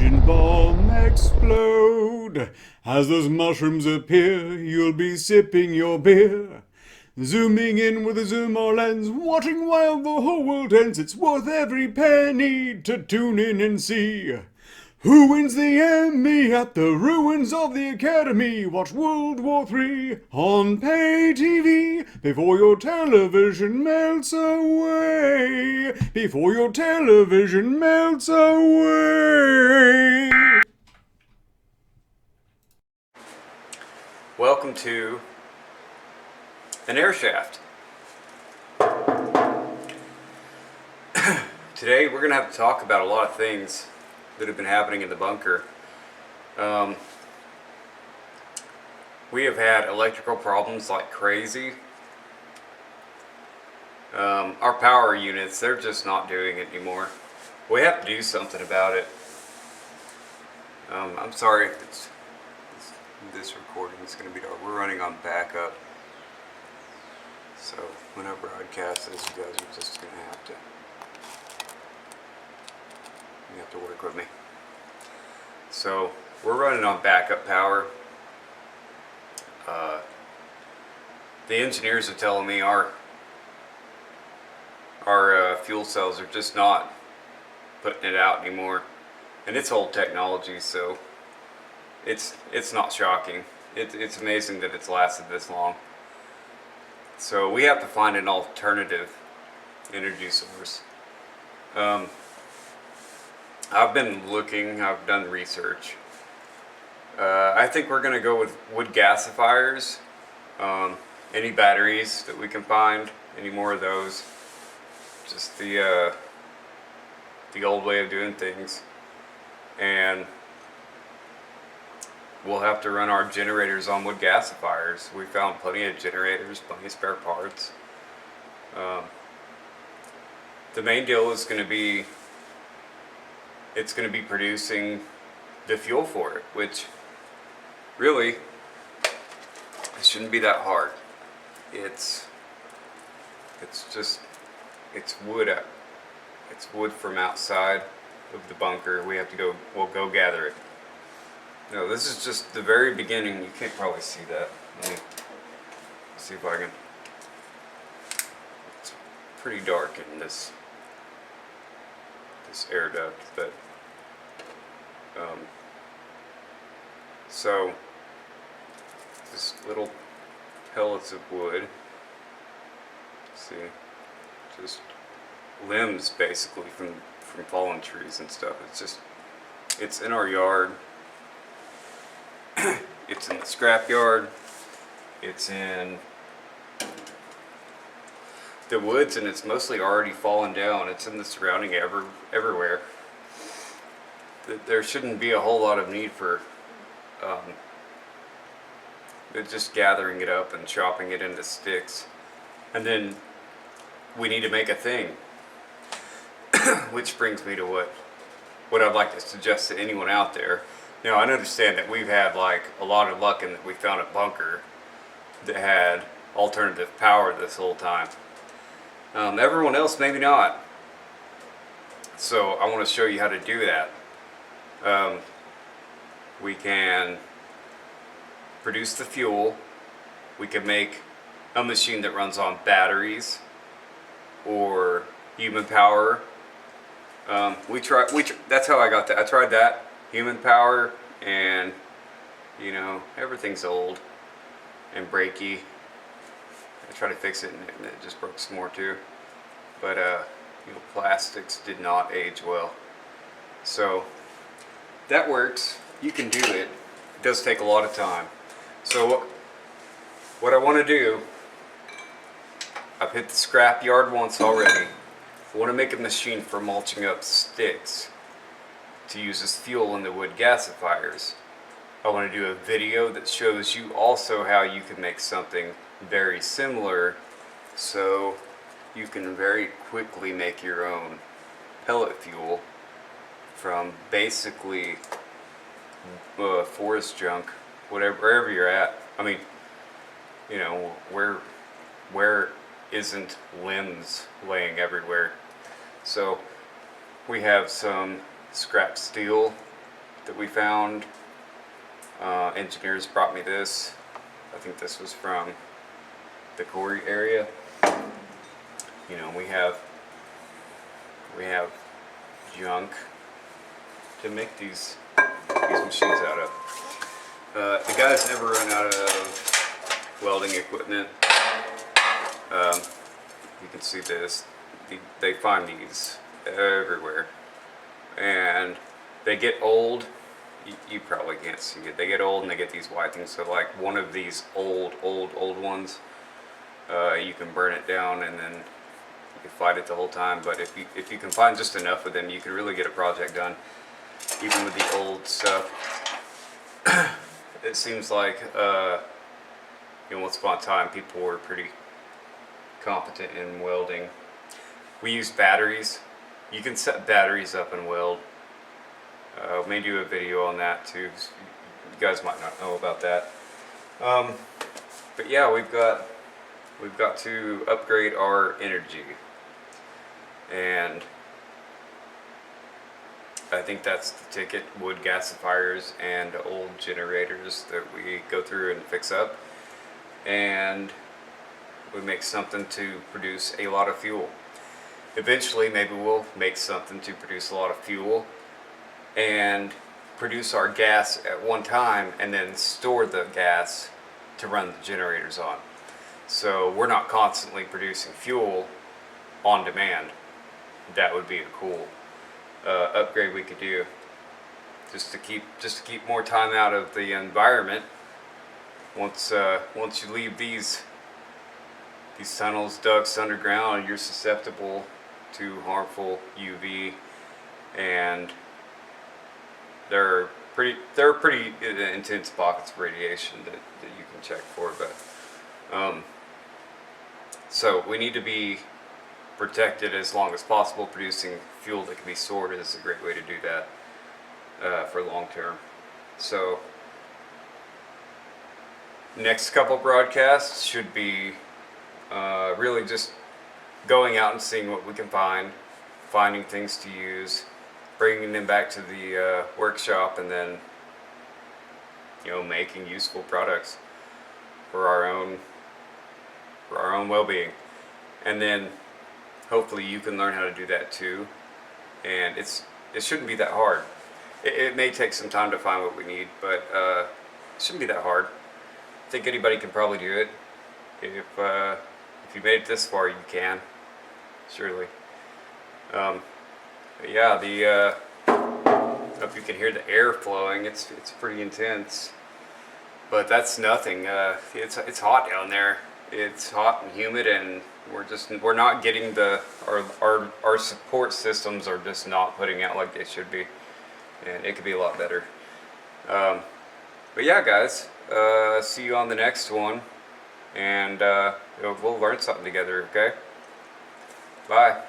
hydrogen bomb explode. As those mushrooms appear, you'll be sipping your beer. Zooming in with a Zoomer lens, watching while the whole world ends. It's worth every penny to tune in and see. Who wins the Emmy at the ruins of the Academy? Watch World War III on pay TV before your television melts away. Before your television melts away. Welcome to an air shaft. Today we're going to have to talk about a lot of things that have been happening in the bunker. We have had electrical problems like crazy. Our power units, they're just not doing it anymore. We have to do something about it. I'm sorry if this recording is going to be dark. We're running on backup. So when I broadcast this, you guys are just going to have to work with me. So we're running on backup power. The engineers are telling me our fuel cells are just not putting it out anymore, and it's old technology, so it's not shocking. It's amazing that it's lasted this long. So we have to find an alternative energy source. I've been looking, I've done research. I think we're going to go with wood gasifiers. Any batteries that we can find, any more of those. Just the old way of doing things. And we'll have to run our generators on wood gasifiers. We found plenty of generators, plenty of spare parts. The main deal is going to be, it's going to be producing the fuel for it, which really it shouldn't be that hard. It's wood. It's wood from outside of the bunker. We'll go gather it. No, this is just the very beginning. You can't probably see that. Let me see if I can. It's pretty dark in this air duct, but so this little pellets of wood. See, just limbs basically from fallen trees and stuff. It's in our yard. It's in the scrap yard. It's in the woods, and it's mostly already fallen down. It's in the surrounding everywhere. There shouldn't be a whole lot of need for just gathering it up and chopping it into sticks. And then we need to make a thing. Which brings me to what I'd like to suggest to anyone out there. Now, I understand that we've had like a lot of luck in that we found a bunker that had alternative power this whole time. Everyone else maybe not. So I want to show you how to do that. We can produce the fuel. We can make a machine that runs on batteries or human power. That's how I got that. I tried that, human power, and everything's old and breaky. I tried to fix it and it just broke some more too. But plastics did not age well. So that works. You can do it. It does take a lot of time. So what I want to do, I've hit the scrap yard once already. I want to make a machine for mulching up sticks to use as fuel in the wood gasifiers. I want to do a video that shows you also how you can make something very similar, so you can very quickly make your own pellet fuel from basically forest junk, wherever you're at. I mean, where isn't limbs laying everywhere? So we have some scrap steel that we found. Engineers brought me this. I think this was from the Corey area. You know, we have junk to make these machines out of. The guys never run out of welding equipment. You can see this. They find these everywhere, and they get old. You probably can't see it. They get old and they get these white things. So like one of these old ones, you can burn it down and then you can fight it the whole time. But if you can find just enough of them, you can really get a project done, even with the old stuff. It seems like once upon a time people were pretty competent in welding. We use batteries. You can set batteries up and weld. May do a video on that too. You guys might not know about that. But yeah, we've got to upgrade our energy, and I think that's the ticket: wood gasifiers and old generators that we go through and fix up, and we make something to produce a lot of fuel. Eventually, maybe we'll make something to produce a lot of fuel and produce our gas at one time and then store the gas to run the generators on. So we're not constantly producing fuel on demand. That would be a cool upgrade we could do, just to keep more time out of the environment. Once you leave these tunnels, ducts underground, you're susceptible to harmful UV, and there are pretty intense pockets of radiation that you can check for. But so we need to be protected as long as possible. Producing fuel that can be stored is a great way to do that for long term. So next couple broadcasts should be really just going out and seeing what we can find, finding things to use, bringing them back to the workshop, and then making useful products for our own well-being. And then hopefully you can learn how to do that too. And it shouldn't be that hard. It may take some time to find what we need, but it shouldn't be that hard. I think anybody can probably do it. If you made it this far, you can, surely. But yeah, if you can hear the air flowing, it's pretty intense. But that's nothing. It's hot down there. It's hot and humid, and we're not getting our support systems are just not putting out like they should be, and it could be a lot better. But yeah, guys, see you on the next one, and we'll learn something together. Okay, bye.